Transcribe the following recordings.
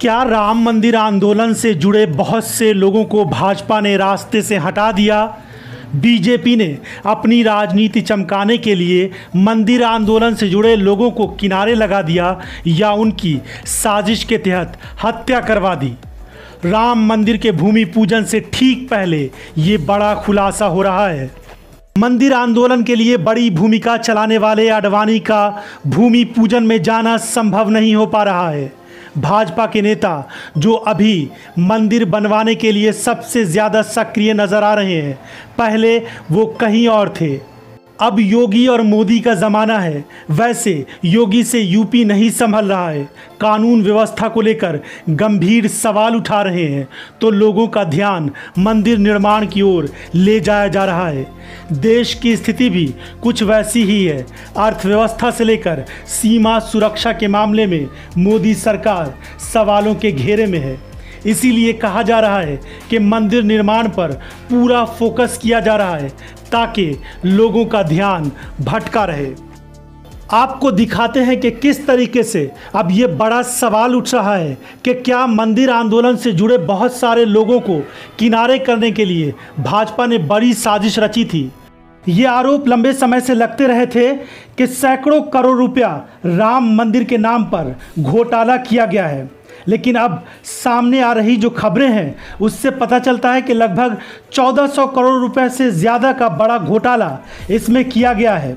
क्या राम मंदिर आंदोलन से जुड़े बहुत से लोगों को भाजपा ने रास्ते से हटा दिया? बीजेपी ने अपनी राजनीति चमकाने के लिए मंदिर आंदोलन से जुड़े लोगों को किनारे लगा दिया या उनकी साजिश के तहत हत्या करवा दी? राम मंदिर के भूमि पूजन से ठीक पहले ये बड़ा खुलासा हो रहा है। मंदिर आंदोलन के लिए बड़ी भूमिका चलाने वाले आडवाणी का भूमि पूजन में जाना संभव नहीं हो पा रहा है। भाजपा के नेता जो अभी मंदिर बनवाने के लिए सबसे ज़्यादा सक्रिय नज़र आ रहे हैं, पहले वो कहीं और थे। अब योगी और मोदी का ज़माना है। वैसे योगी से यूपी नहीं संभल रहा है, कानून व्यवस्था को लेकर गंभीर सवाल उठा रहे हैं, तो लोगों का ध्यान मंदिर निर्माण की ओर ले जाया जा रहा है। देश की स्थिति भी कुछ वैसी ही है। अर्थव्यवस्था से लेकर सीमा सुरक्षा के मामले में मोदी सरकार सवालों के घेरे में है। इसीलिए कहा जा रहा है कि मंदिर निर्माण पर पूरा फोकस किया जा रहा है ताकि लोगों का ध्यान भटका रहे। आपको दिखाते हैं कि किस तरीके से अब ये बड़ा सवाल उठ रहा है कि क्या मंदिर आंदोलन से जुड़े बहुत सारे लोगों को किनारे करने के लिए भाजपा ने बड़ी साजिश रची थी। ये आरोप लंबे समय से लगते रहे थे कि सैकड़ों करोड़ रुपया राम मंदिर के नाम पर घोटाला किया गया है, लेकिन अब सामने आ रही जो खबरें हैं उससे पता चलता है कि लगभग 1400 करोड़ रुपए से ज़्यादा का बड़ा घोटाला इसमें किया गया है।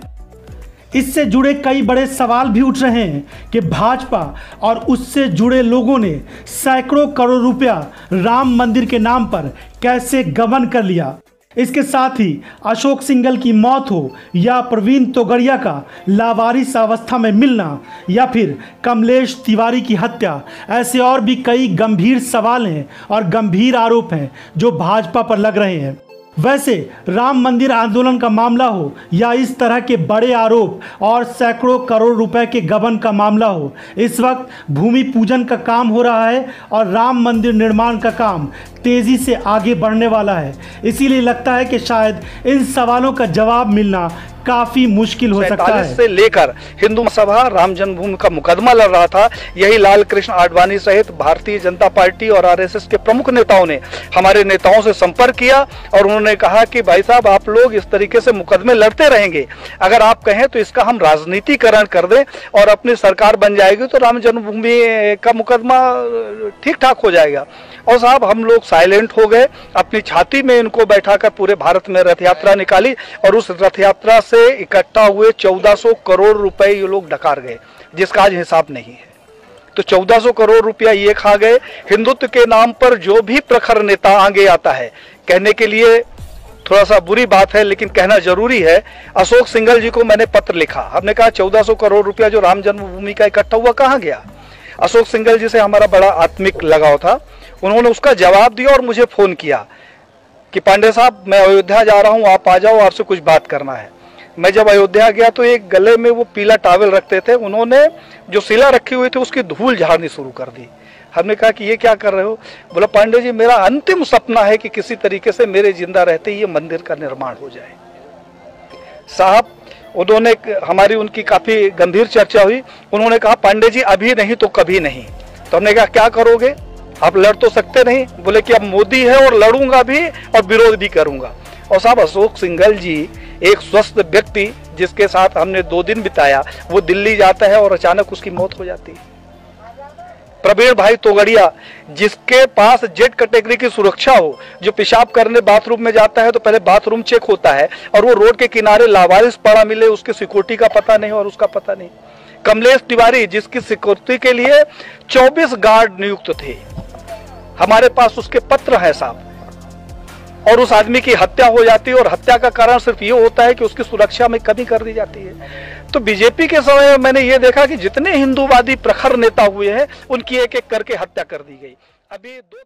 इससे जुड़े कई बड़े सवाल भी उठ रहे हैं कि भाजपा और उससे जुड़े लोगों ने सैकड़ों करोड़ रुपया राम मंदिर के नाम पर कैसे गबन कर लिया। इसके साथ ही अशोक सिंघल की मौत हो या प्रवीण तोगड़िया का लावारिस अवस्था में मिलना या फिर कमलेश तिवारी की हत्या, ऐसे और भी कई गंभीर सवाल हैं और गंभीर आरोप हैं जो भाजपा पर लग रहे हैं। वैसे राम मंदिर आंदोलन का मामला हो या इस तरह के बड़े आरोप और सैकड़ों करोड़ रुपए के गबन का मामला हो, इस वक्त भूमि पूजन का काम हो रहा है और राम मंदिर निर्माण का काम तेज़ी से आगे बढ़ने वाला है। इसीलिए लगता है कि शायद इन सवालों का जवाब मिलना काफी मुश्किल हो सकता है। से लेकर हिंदू सभा राम जन्मभूमि का मुकदमा लड़ रहा था। यही लाल कृष्ण आडवाणी सहित भारतीय जनता पार्टी और आरएसएस के प्रमुख नेताओं ने हमारे नेताओं से संपर्क किया और उन्होंने कहा कि भाई साहब, आप लोग इस तरीके से मुकदमे लड़ते रहेंगे, अगर आप कहें तो इसका हम राजनीतिकरण कर दें और अपनी सरकार बन जाएगी तो राम जन्मभूमि का मुकदमा ठीक ठाक हो जाएगा। और साहब, हम लोग साइलेंट हो गए, अपनी छाती में इनको बैठाकर पूरे भारत में रथ यात्रा निकाली और उस रथ यात्रा से इकट्ठा हुए 1400 करोड़ रुपए ये लोग डकार गए, जिसका आज हिसाब नहीं है। तो 1400 करोड़ रुपया ये खा गए। हिंदुत्व के नाम पर जो भी प्रखर नेता आगे आता है, कहने के लिए थोड़ा सा बुरी बात है लेकिन कहना जरूरी है, अशोक सिंघल जी को मैंने पत्र लिखा। हमने कहा 1400 करोड़ रुपया जो राम जन्मभूमि का इकट्ठा हुआ कहाँ गया? अशोक सिंघल जी से हमारा बड़ा आत्मिक लगाव था। उन्होंने उसका जवाब दिया और मुझे फोन किया कि पांडे साहब, मैं अयोध्या जा रहा हूं, आप आ जाओ, आपसे कुछ बात करना है। मैं जब अयोध्या गया तो एक गले में वो पीला टॉवल रखते थे, उन्होंने जो शिला रखी हुई थी उसकी धूल झाड़नी शुरू कर दी। हमने कहा कि ये क्या कर रहे हो? बोला, पांडे जी, मेरा अंतिम सपना है कि किसी तरीके से मेरे जिंदा रहते ये मंदिर का निर्माण हो जाए। साहब, उन्होंने हमारी उनकी काफी गंभीर चर्चा हुई। उन्होंने कहा, पांडे जी, अभी नहीं तो कभी नहीं। तो हमने कहा, क्या करोगे? आप लड़ तो सकते नहीं। बोले कि अब मोदी है और लड़ूंगा भी और विरोध भी करूंगा। और साहब, अशोक सिंघल जी एक स्वस्थ व्यक्ति जिसके साथ हमने 2 दिन बिताया, वो दिल्ली जाता है और अचानक उसकी मौत हो जाती है। प्रवीण भाई तोगड़िया, जिसके पास जेड कैटेगरी की सुरक्षा हो, जो पेशाब करने बाथरूम में जाता है तो पहले बाथरूम चेक होता है और वो रोड के किनारे लावारिस पड़ा मिले, उसकी सिक्योरिटी का पता नहीं और उसका पता नहीं। कमलेश तिवारी, जिसकी सिक्योरिटी के लिए 24 गार्ड नियुक्त थे, हमारे पास उसके पत्र है साहब, और उस आदमी की हत्या हो जाती है और हत्या का कारण सिर्फ ये होता है कि उसकी सुरक्षा में कमी कर दी जाती है। तो बीजेपी के समय में मैंने ये देखा कि जितने हिंदूवादी प्रखर नेता हुए हैं उनकी एक एक करके हत्या कर दी गई। अभी 2